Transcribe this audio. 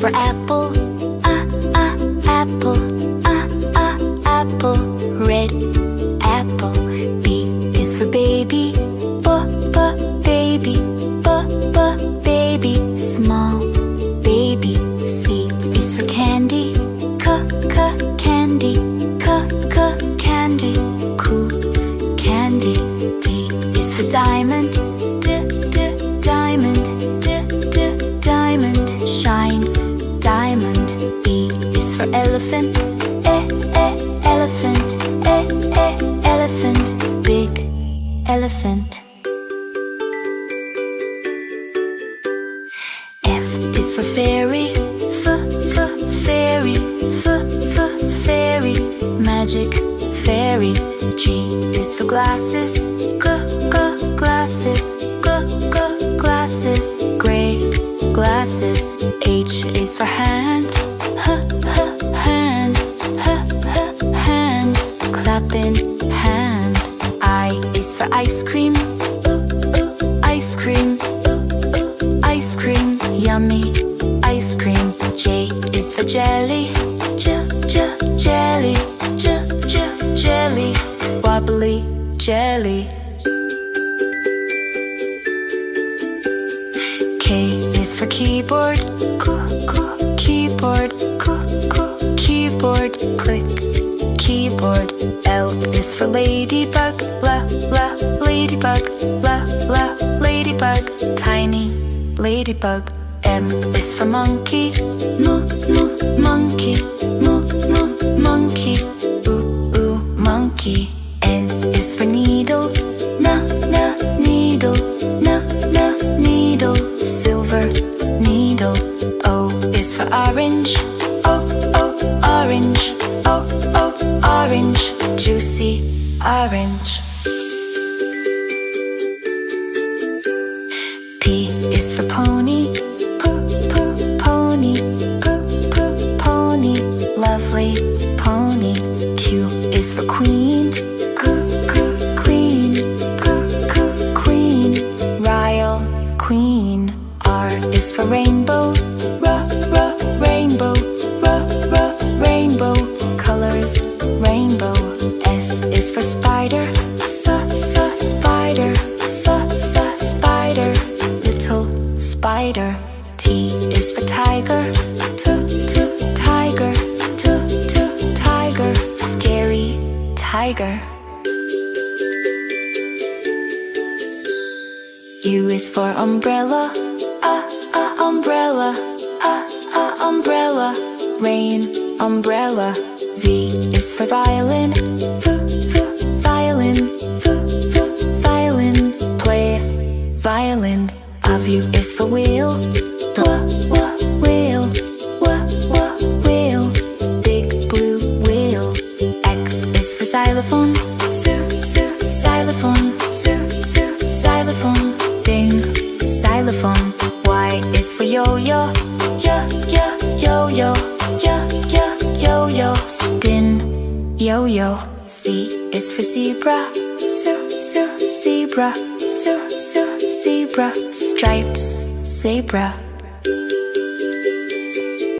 for apple, apple, apple. Red apple. B is for baby, baby, baby. Small baby. C is for candy, candy, candy. Cool candy. D is for diamond, diamond, diamond. Shine diamond. E is for elephant, elephant, elephant. Big elephant. F is for fairy, fairy, fairy. Magic fairy. G is for glasses, glasses, glasses. Gray glasses. H is for hand, hand, hand. Clapping hand. I is for ice cream, ice cream, ice cream. Yummy ice cream. J is for jelly, jelly, jelly. Wobbly jelly. K is for keyboard, keyboard, keyboard. Click keyboard. L is for ladybug, ladybug, ladybug. Tiny ladybug. M is for monkey, monkey, monkey. Ooh, monkey. N is for needle, needle, needle. Silver needle. O is for orange, orange, orange. Juicy orange. P is for pony, pony, pony. Lovely pony. Q is for queen, queen, queen. Royal queen. R is for rainbow, rainbow, rainbow. Colors rainbow. S is for spider, spider, spider. Little spider. T is for tiger, tiger, tiger. Scary tiger. U is for umbrella, umbrella, umbrella. Rain umbrella. V is for violin, violin, violin. Play violin. W is for wheel, wheel, wheel. Big blue wheel. X is for xylophone, xylophone, xylophone. Ding, xylophone. Y is for yo-yo, yo-yo, yo-yo. Spin, yo-yo. Z is for zebra, zebra, zebra. Stripes, zebra.